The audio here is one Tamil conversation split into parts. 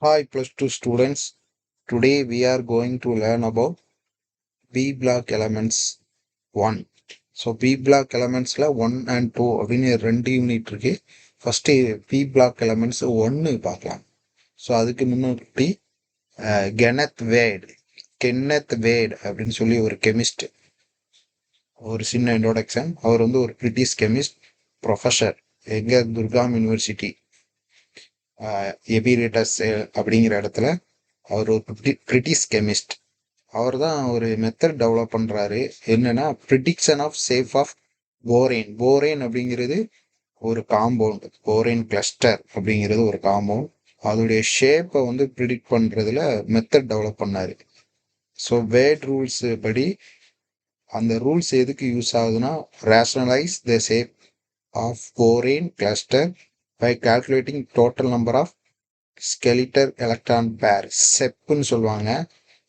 Hi plus 2 students. Today we are going to learn about B block elements 1. So B block elements la 1 and 2 அப்படின்னு ரெண்டு யூனிட் இருக்கு. ஃபர்ஸ்ட் B block elements 1 பார்க்கலாம். ஸோ அதுக்கு முன்னாடி கென்னத் வேட் அப்படின்னு சொல்லி ஒரு கெமிஸ்ட், ஒரு சின்ன இன்ட்ரோடக்ஷன். அவர் வந்து ஒரு பிரிட்டிஷ் கெமிஸ்ட் ப்ரொஃபஸர், எங்க துர்காம் யூனிவர்சிட்டி எபிரேட்டஸ் அப்படிங்கிற இடத்துல அவர் ஒரு பிரிட்டிஷ் கெமிஸ்ட். அவர் தான் ஒரு மெத்தட் டெவலப் பண்றாரு. என்னன்னா ப்ரிடிக்ஷன் ஆஃப் சேஃப் ஆஃப் போரேன். போரேன் அப்படிங்கிறது ஒரு காம்பவுண்ட், போரேன் கிளஸ்டர் அப்படிங்கிறது ஒரு காம்பவுண்ட். அதோடைய ஷேப்பை வந்து ப்ரிடிக்ட் பண்றதுல மெத்தட் டெவலப் பண்ணாரு. ஸோ வேட் ரூல்ஸ் படி அந்த ரூல்ஸ் எதுக்கு யூஸ் ஆகுதுன்னா, rationalise the shape of boron cluster by calculating total number of skeletal electron pair, செப்புன்னு சொல்லுவாங்க.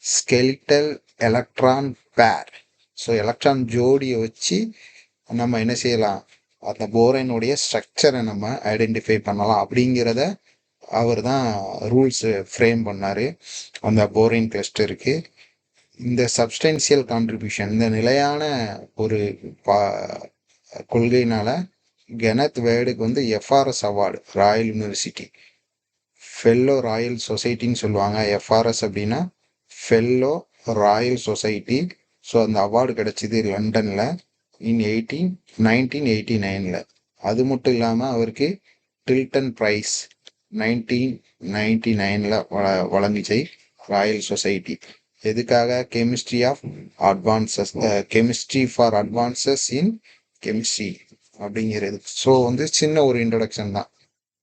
Skeletal electron pair. So electron ஜோடியை வச்சு நம்ம என்ன செய்யலாம், அந்த போரேனுடைய ஸ்ட்ரக்சரை நம்ம ஐடென்டிஃபை பண்ணலாம் அப்படிங்கிறத அவர் தான் ரூல்ஸ் ஃப்ரேம் பண்ணார் அந்த போரேன் கிளஸ்டருக்கு. இந்த சப்ஸ்டென்சியல் கான்ட்ரிபியூஷன், இந்த நிலையான ஒரு கொள்கையினால கெனத் வேர்டுக்கு வந்து FRS award, royal university fellow royal சொசைட்டின்னு சொல்லுவாங்க. எஃப்ஆர்எஸ் அப்படின்னா ஃபெல்லோ ராயல் சொசைட்டி. ஸோ அந்த அவார்டு கிடைச்சிது லண்டனில் இன் 1989. அது மட்டும் இல்லாமல் அவருக்கு டில்டன் ப்ரைஸ் 1999 வழங்கிச்சு ராயல் சொசைட்டி. எதுக்காக? Chemistry of advances, chemistry for advances in chemistry அப்படிங்கிறது. ஸோ வந்து சின்ன ஒரு இன்ட்ரடக்ஷன் தான்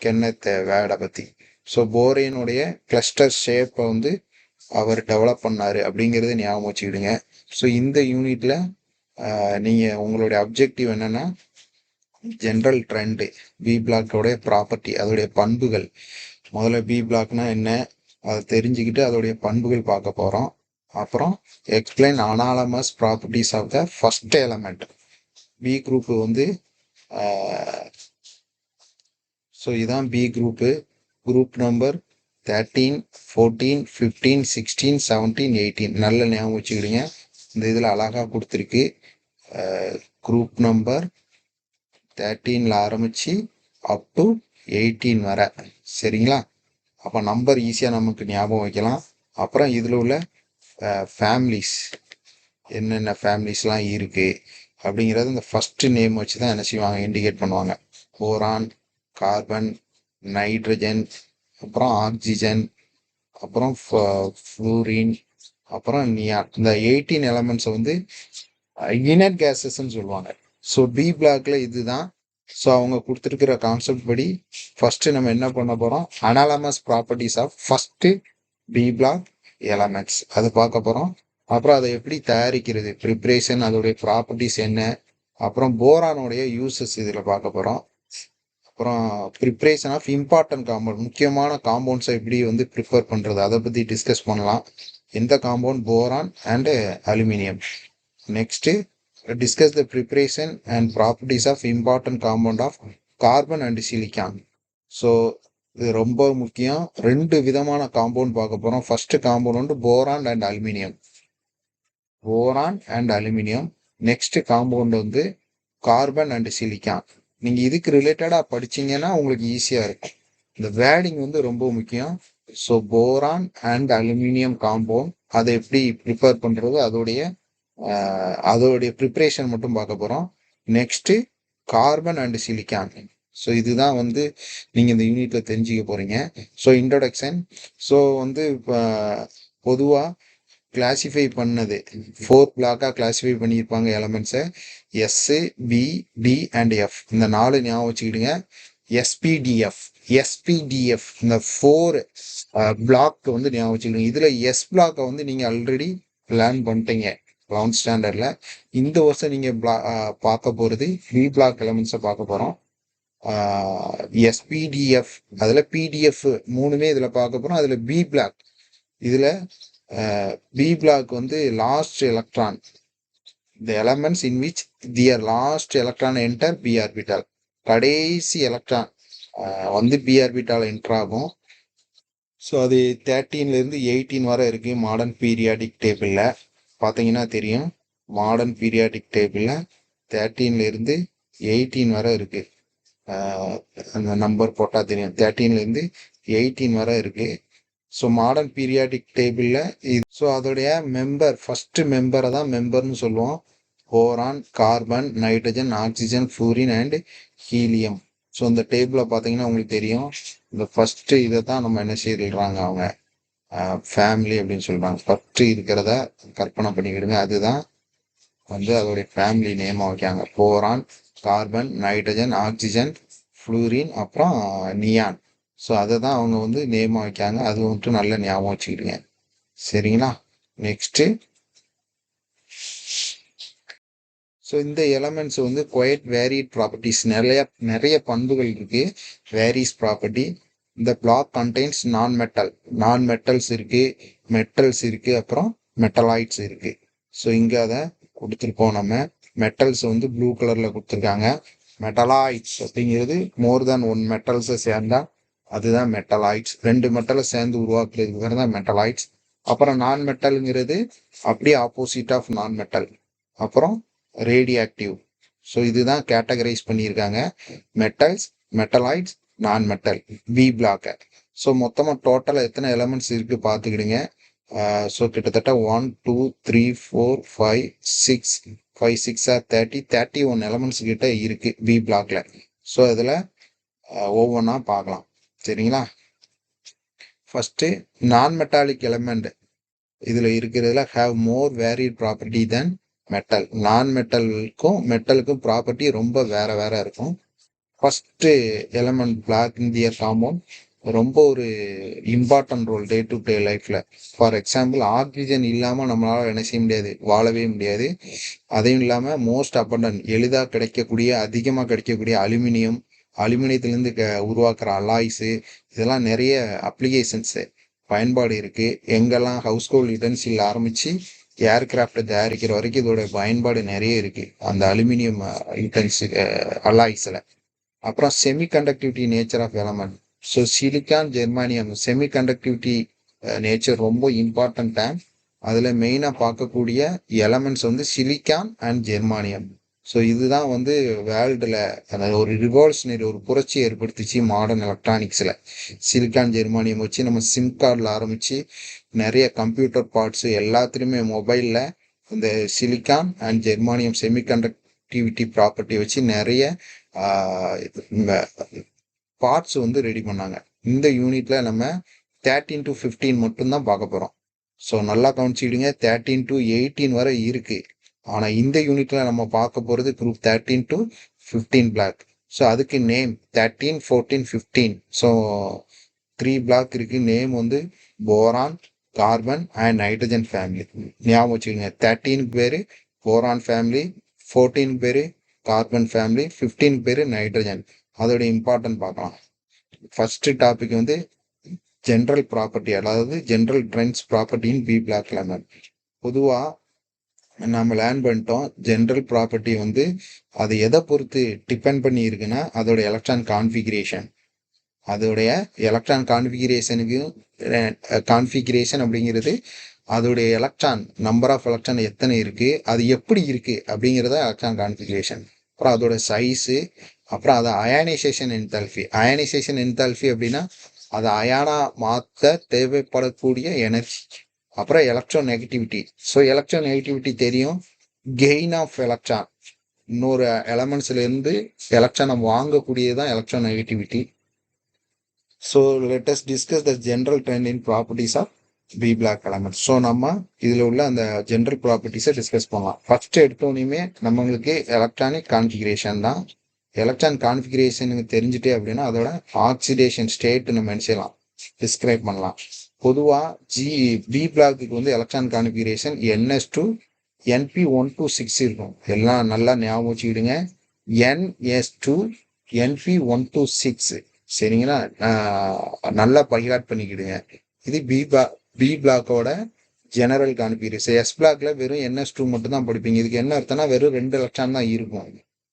கென்னத் வேர்டை பற்றி. ஸோ போரேனுடைய கிளஸ்டர் ஷேப்பை வந்து அவர் டெவலப் பண்ணார் அப்படிங்கிறது ஞாபகம் வச்சுக்கிடுங்க. ஸோ இந்த யூனிட்ல நீங்கள் உங்களுடைய அப்ஜெக்டிவ் என்னன்னா, ஜென்ரல் ட்ரெண்டு, பி பிளாக்கோடைய ப்ராப்பர்ட்டி, அதோடைய பண்புகள். முதல்ல பி பிளாக்னா என்ன அதை தெரிஞ்சுக்கிட்டு அதோடைய பண்புகள் பார்க்க போகிறோம். அப்புறம் explain anomalous properties of the first element. P group வந்து ஸோ இதான் பி குரூப்பு. குரூப் நம்பர் 13, 14, 15, 16, 17, 18 நல்ல ஞாபகம் வச்சுக்கிடுங்க. இந்த இதில் அழகாக கொடுத்துருக்கு. குரூப் நம்பர் 13 ஆரம்பித்து அப் டு 18 வரை. சரிங்களா? அப்போ நம்பர் ஈஸியாக நமக்கு ஞாபகம் வைக்கலாம். அப்புறம் இதில் உள்ள ஃபேமிலிஸ், என்னென்ன ஃபேமிலிஸ்லாம் இருக்குது அப்படிங்கிறது இந்த ஃபஸ்ட்டு நேம் வச்சு தான் என்ன செய்வாங்க, இண்டிகேட் பண்ணுவாங்க. போரான், கார்பன், நைட்ரஜன், அப்புறம் ஆக்சிஜன், அப்புறம் ஃப்ளூரின், அப்புறம் நியான். இந்த 18 எலமெண்ட்ஸை வந்து இனட் கேஸஸ்ன்னு சொல்லுவாங்க. ஸோ பி பிளாக்ல இதுதான். ஸோ அவங்க கொடுத்துருக்கிற கான்செப்ட் படி ஃபர்ஸ்ட் நம்ம என்ன பண்ண போகிறோம், anomalous properties of first p block elements அது பார்க்க போகிறோம். அப்புறம் அதை எப்படி தயாரிக்கிறது, ப்ரிப்ரேஷன், அதோடைய ப்ராப்பர்ட்டிஸ் என்ன, அப்புறம் போரானுடைய யூசஸ் இதில் பார்க்க போகிறோம். அப்புறம் ப்ரிப்ரேஷன் ஆஃப் இம்பார்ட்டன்ட் காம்பவுண்ட், முக்கியமான காம்பவுண்ட்ஸை எப்படி வந்து ப்ரிப்பேர் பண்ணுறது அதை பற்றி டிஸ்கஸ் பண்ணலாம். எந்த compound, boron and aluminium. Next discuss the preparation and properties of important compound of carbon and silicon. So இது ரொம்ப முக்கியம். ரெண்டு விதமான காம்பவுண்ட் பார்க்க போகிறோம். ஃபர்ஸ்ட் காம்பவுண்ட் வந்து boron and aluminium. Boron and aluminium. Next compound வந்து கார்பன் அண்ட் சிலிக்கான். நீங்கள் இதுக்கு ரிலேட்டடாக படிச்சீங்கன்னா உங்களுக்கு ஈஸியாக இருக்கும். இந்த வேர்டிங் வந்து ரொம்ப முக்கியம். So boron and aluminium compound, அதை எப்படி ப்ரிப்பேர் பண்ணுறது, அதோடைய ப்ரிப்ரேஷன் மட்டும் பார்க்க போகிறோம். Next carbon and silicon. So இதுதான் வந்து நீங்கள் இந்த யூனிட்ல தெரிஞ்சுக்க போகிறீங்க. So introduction. ஸோ வந்து பொதுவாக கிளாசிஃபை பண்ணது 4 பிளாக்காக கிளாசிஃபை பண்ணியிருப்பாங்க எலமெண்ட்ஸை. S, p, d and f. இந்த 4 ஞாபகம் வச்சுக்கிடுங்க. எஸ்பிடிஎஃப் இந்த 4 பிளாக் வந்து ஞாபகம் வச்சுக்கிடுங்க. இதில் எஸ் பிளாக்கை வந்து நீங்கள் ஆல்ரெடி லேர்ன் பண்ணிட்டீங்க 11th ஸ்டாண்டர்டில். இந்த வருஷம் நீங்கள் பார்க்க போகிறது பி பிளாக் எலமெண்ட்ஸை பார்க்க போகிறோம். எஸ்பிடிஎஃப், அதில் பிடிஎஃப் மூணுமே இதில் பார்க்க போகிறோம். அதில் பி பிளாக், இதில் பி பிளாக் வந்து last electron, the elements in which their last electron enter p orbital. கடைசி எலக்ட்ரான் வந்து பி ஆர்பிட்டால் என்டர் ஆகும். ஸோ அது 13லேருந்து 18 வரை இருக்குது மாடர்ன் பீரியாடிக் டேபிளில் பார்த்தீங்கன்னா தெரியும். மாடர்ன் பீரியாடிக் டேபிளில் 13லேருந்து 18 வரை இருக்குது. அந்த நம்பர் போட்டால் தெரியும். 13லேருந்து 18 வரை இருக்குது. ஸோ மாடர்ன் பீரியாடிக் டேபிளில் இது ஸோ அதோடைய மெம்பர் ஃபஸ்ட்டு மெம்பரை தான் மெம்பர்னு சொல்லுவோம். Boron, carbon, nitrogen, oxygen, fluorine and helium. So இந்த டேபிளில் பார்த்தீங்கன்னா உங்களுக்கு தெரியும். இந்த ஃபஸ்ட்டு இதை தான் நம்ம என்ன செய்யறாங்க அவங்க ஃபேமிலி அப்படின்னு சொல்கிறாங்க. ஃபஸ்ட்டு இருக்கிறத கற்பனை பண்ணிக்கிடுங்க. அதுதான் வந்து அதோடைய ஃபேமிலி நேமாக வைக்காங்க. Boron, carbon, nitrogen, oxygen, fluorine, அப்புறம் நியான். ஸோ அதை தான் அவங்க வந்து நேமாக வைக்காங்க. அது வந்துட்டு நல்ல ஞாபகம் வச்சுக்கிடுங்க. சரிங்களா? நெக்ஸ்ட்டு ஸோ இந்த எலமெண்ட்ஸ் வந்து குவைட் வேரிட் ப்ராப்பர்ட்டிஸ், நிறைய பண்புகள் இருக்கு. Varies property. இந்த பிளாக் கண்டெய்ன்ஸ் நான் மெட்டல்ஸ் இருக்கு, மெட்டல்ஸ் இருக்கு, அப்புறம் மெட்டலாய்ட்ஸ் இருக்கு. ஸோ இங்கே அதை கொடுத்துருப்போம். நம்ம மெட்டல்ஸ் வந்து ப்ளூ கலர்ல கொடுத்துருக்காங்க. மெட்டலாய்ட்ஸ் அப்படிங்கிறது மோர் தேன் ஒன் மெட்டல்ஸை சேர்ந்தா அதுதான் மெட்டலாய்ட்ஸ். 2 மெட்டலை சேர்ந்து உருவாக்குறதுக்கு பேர் தான் மெட்டலாய்ட்ஸ். அப்புறம் நான் மெட்டலுங்கிறது அப்படியே ஆப்போசிட் ஆஃப் நான் மெட்டல். அப்புறம் ரேடியாக்டிவ். ஸோ இதுதான் கேட்டகரைஸ் பண்ணியிருக்காங்க. மெட்டல்ஸ், மெட்டலாய்ட்ஸ், நான் மெட்டல், பி பிளாக். ஸோ மொத்தமாக டோட்டலாக எத்தனை எலமெண்ட்ஸ் இருக்கு பார்த்துக்கிடுங்க. ஸோ கிட்டத்தட்ட 1 2 3 4 5 6 5 6 31 எலமெண்ட்ஸ் கிட்ட இருக்கு பி பிளாக்ல. ஸோ இதில் ஒவ்வொன்றா பார்க்கலாம். சரிங்களா? ஃபர்ஸ்ட் நான் மெட்டாலிக் எலமெண்ட் இதில் இருக்கிறதுல have more varied property then metal. நான் மெட்டலுக்கும் ப்ராப்பர்ட்டி ரொம்ப வேற இருக்கும். ஃபர்ஸ்ட் எலமெண்ட் பிளாக் இந்தியர் காம்பவுண்ட் ரொம்ப ஒரு important role day to day லைஃப்ல. ஃபார் எக்ஸாம்பிள் ஆக்சிஜன் இல்லாமல் நம்மளால என்ன செய்ய முடியாது, வாழவே முடியாது. அதையும் இல்லாமல் மோஸ்ட் அபண்டன்ட் எளிதாக கிடைக்கக்கூடிய, அதிகமாக கிடைக்கக்கூடிய அலுமினியத்திலேருந்து உருவாக்குற அலாய்ஸு, இதெல்லாம் நிறைய அப்ளிகேஷன்ஸு பயன்பாடு இருக்கு. எங்கெல்லாம் ஹவுஸ் ஹோல்ட் யுட்டென்சில் ஆரம்பிச்சு ஏர்கிராஃப்ட் தயாரிக்கிற வரைக்கும் இதோட பயன்பாடு நிறைய இருக்கு அந்த அலுமினியம் அலாய்ஸ்ல. அப்புறம் semi conductivity nature of element. So silicon, germanium semi conductivity nature ரொம்ப இம்பார்ட்டன்ட் டேம். அதில் மெயினாக பார்க்கக்கூடிய எலமெண்ட்ஸ் வந்து சிலிக்கான் அண்ட் ஜெர்மானியம். ஸோ இதுதான் வந்து வேர்ல்டில் அதாவது ஒரு ரிவால்யூஷனரி, ஒரு புரட்சி ஏற்படுத்திச்சு மாடர்ன் எலக்ட்ரானிக்ஸில். சிலிக்கான், ஜெர்மானியம் வச்சு நம்ம சிம் கார்டில் ஆரம்பித்து நிறைய கம்ப்யூட்டர் பார்ட்ஸு எல்லாத்துலேயுமே மொபைலில் இந்த சிலிக்கான் அண்ட் ஜெர்மானியம் செமிகண்டக்டிவிட்டி ப்ராப்பர்ட்டி வச்சு நிறைய பார்ட்ஸ் வந்து ரெடி பண்ணாங்க. இந்த யூனிட்ல நம்ம 13 to 15 மட்டும்தான் பார்க்க போகிறோம். ஸோ நல்லா கவனிச்சுக்கிடுங்க. 13 to 18 வரை இருக்கு. ஆனால் இந்த யூனிட்ல நம்ம பார்க்க போகிறது குரூப் 13 to 15 பிளாக். ஸோ அதுக்கு நேம் 13, 14, 15. ஸோ 3 பிளாக் இருக்கு. நேம் வந்து boron, carbon and nitrogen family. ஞாபகம் வச்சுக்கோங்க. 13 பேரு போரான் ஃபேமிலி, 14 பேரு கார்பன் ஃபேமிலி, 15 பேரு நைட்ரஜன். அதோட இம்பார்ட்டன்ட் பார்க்கலாம். ஃபர்ஸ்ட் டாபிக் வந்து ஜென்ரல் ப்ராப்பர்ட்டி, அதாவது ஜென்ரல் ட்ரெண்ட்ஸ் ப்ராப்பர்ட்டின் பி பிளாக் எலமெண்ட். பொதுவாக நம்ம லேர்ன் பண்ணிட்டோம். ஜென்ரல் ப்ராப்பர்ட்டி வந்து அது எதை பொறுத்து டிபெண்ட் பண்ணி இருக்குன்னா அதோட எலக்ட்ரான் கான்ஃபிகரேஷன். அதோடைய எலக்ட்ரான் கான்ஃபிகரேஷன் அப்படிங்கிறது அதோடைய எலக்ட்ரான் நம்பர் ஆஃப் எலக்ட்ரான் எத்தனை இருக்கு, அது எப்படி இருக்கு அப்படிங்கிறத எலக்ட்ரான் கான்ஃபிகரேஷன். அப்புறம் அதோட சைஸு, அப்புறம் அதை அயானைசேஷன் என்தால்ஃபி அப்படின்னா அதை அயானா மாற்ற தேவைப்படக்கூடிய எனர்ஜி. அப்புறம் electronegativity. So electronegativity தெரியும். கெயின் ஆஃப் எலக்ட்ரான், இன்னொரு எலமெண்ட்ஸ்ல இருந்து எலக்ட்ரானை வாங்கக்கூடியதுதான் electronegativity. So let us discuss the general trend in properties of p block element. So நம்ம இதில் உள்ள அந்த ஜென்ரல் ப்ராப்பர்ட்டிஸை டிஸ்கஸ் பண்ணலாம். ஃபர்ஸ்ட் எடுத்தோன்னே நம்மளுக்கு எலக்ட்ரானிக் கான்ஃபிகரேஷன் தான். எலக்ட்ரான் கான்ஃபிகரேஷனுக்கு தெரிஞ்சுட்டே அப்படின்னா அதோட ஆக்சிடேஷன் ஸ்டேட் நம்ம என்ன செய்யலாம், டிஸ்கிரைப் பண்ணலாம். பொதுவாக பி பிளாக்கு வந்து எலக்ட்ரான் கான்ஃபிகரேஷன் NS2 NP126 இருக்கும். எல்லாம் நல்லா ஞாபகம் வச்சுக்கிடுங்க. NS2 NP126. சரிங்களா? நல்லா பைகாட் பண்ணிக்கிடுங்க. இது பி பிளாக்கோட ஜெனரல் கான்ஃபிகரேஷன். எஸ் பிளாக்ல வெறும் NS2 மட்டும் தான் படிப்பீங்க. இதுக்கு என்ன அர்த்தம்னா வெறும் 2 எலக்ட்ரான் தான் இருக்கும்.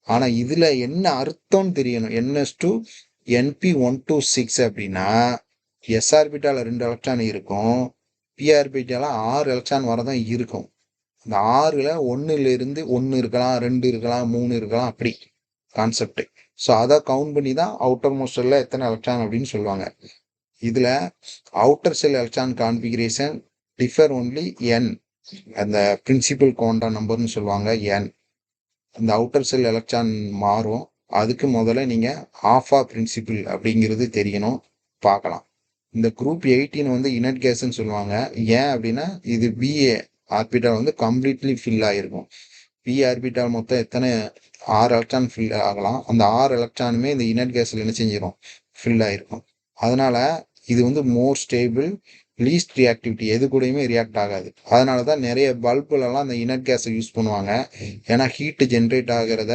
ஆனா இதுல என்ன அர்த்தம் தெரியணும். NS2 NP126 அப்படின்னா s ஆர்பிட்டால 2 எலக்ட்ரான் இருக்கும், p ஆர்பிட்டால 6 எலக்ட்ரான் வரதான் இருக்கும். இந்த 6ல 1ல இருந்து 1 இருக்கலாம், 2 இருக்கலாம், 3 இருக்கலாம், அப்படி கான்செப்ட். ஸோ அதை கவுண்ட் பண்ணி தான் அவுட்டர் மோஸ்டர்ல எத்தனை எலக்ட்ரான் அப்படின்னு சொல்லுவாங்க. இதுல outer shell electron configuration differ only n, அந்த பிரின்சிபல் குவாண்டம் நம்பர்னு சொல்லுவாங்க n. இந்த அவுட்டர் செல் எலக்ட்ரான் மாறும். அதுக்கு முதல்ல நீங்க ஆஃபா பிரின்சிபிள் அப்படிங்கிறது தெரியணும், பார்க்கலாம். இந்த குரூப் 18 வந்து இனட் கேஸ்ன்னு சொல்லுவாங்க. ஏன் அப்படின்னா இது பிஏ ஆர்பிட்டால் வந்து கம்ப்ளீட்லி ஃபில் ஆகிருக்கும். பி ஆர்பிட்டால் மொத்தம் எத்தனை 6 எலக்ட்ரான் ஃபில் ஆகலாம். அந்த 6 எலக்ட்ரானுமே இந்த இனட் கேஸில் என்ன செஞ்சிடும், ஃபில் ஆகிருக்கும். அதனால இது வந்து மோர் ஸ்டேபிள், லீஸ்ட் ரியாக்டிவிட்டி, எது கூடயுமே ரியாக்ட் ஆகாது. அதனால தான் நிறைய பல்புலலாம் அந்த இனட் கேஸை யூஸ் பண்ணுவாங்க. ஏன்னா ஹீட்டு ஜென்ரேட் ஆகிறத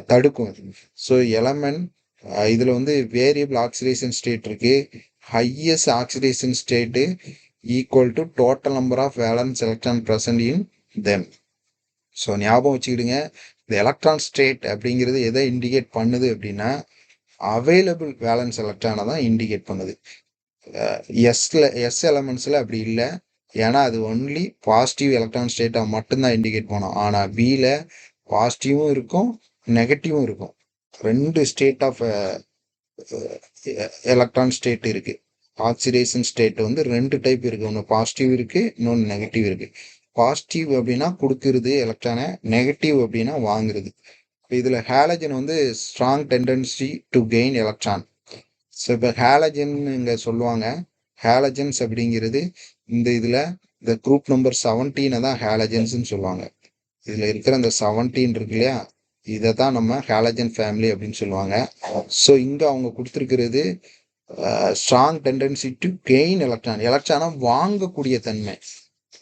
தடுக்கும். ஸோ எலமெண்ட் இதில் வந்து வேரியபிள் ஆக்சிடேஷன் ஸ்டேட் இருக்கு. Highest oxidation state equal to total number of valence electron present in them. So ஞாபகம் வச்சுக்கிடுங்க, இந்த எலக்ட்ரான் ஸ்டேட் அப்படிங்கிறது எதை இண்டிகேட் பண்ணுது அப்படின்னா அவைலபிள் வேலன்ஸ் எலக்ட்ரானை தான் இண்டிகேட் பண்ணுது. எஸ் எலமெண்ட்ஸில் அப்படி இல்லை. ஏன்னா அது ஒன்லி பாசிட்டிவ் எலக்ட்ரான் ஸ்டேட்டாக மட்டும்தான் இண்டிகேட் பண்ணும். ஆனால் பியில் பாசிட்டிவும் இருக்கும், நெகட்டிவும் இருக்கும். 2 ஸ்டேட் ஆஃப் எலக்ட்ரான் ஸ்டேட் இருக்கு. ஆக்சிடேஷன் ஸ்டேட் வந்து 2 டைப் இருக்கு. ஒன்று பாசிட்டிவ் இருக்கு, இன்னொன்று நெகட்டிவ் இருக்கு. பாசிட்டிவ் அப்படின்னா கொடுக்கறது எலக்ட்ரானை, நெகட்டிவ் அப்படின்னா வாங்குறது. இதுல ஹாலஜன் வந்து strong tendency to gain electron. So இப்போ ஹாலஜன் இங்க சொல்லுவாங்க. ஹாலஜன்ஸ் அப்படிங்கிறது இந்த இதுல இந்த குரூப் நம்பர் 17 தான் ஹாலஜன்ஸ்ன்னு சொல்லுவாங்க. இதுல இருக்கிற இந்த 17 இருக்கு இல்லையா, இதை தான் நம்ம ஹாலஜன் ஃபேமிலி அப்படின்னு சொல்லுவாங்க. ஸோ இங்க அவங்க கொடுத்துருக்கிறது strong tendency to gain electron, எலக்ட்ரானை வாங்கக்கூடிய தன்மை.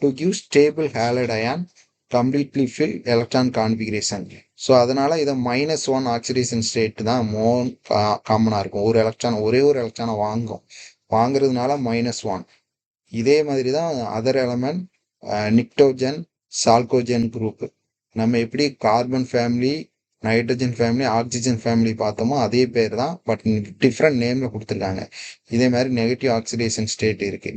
To give stable halide ion completely fill electron configuration. So அதனால இதை -1 ஆக்சிடேஷன் ஸ்டேட் தான் மோர் காமனாக இருக்கும். ஒரு எலக்ட்ரான், ஒரே ஒரு எலக்ட்ரானை வாங்குறதுனால -1. இதே மாதிரி தான் other element pnictogen, chalcogen group. நம்ம எப்படி carbon family, nitrogen family, oxygen family பார்த்தோமோ அதே பேர் தான், பட் டிஃப்ரெண்ட் நேம்ல கொடுத்துருக்காங்க. இதே மாதிரி நெகட்டிவ் ஆக்சிடேஷன் ஸ்டேட் இருக்கு.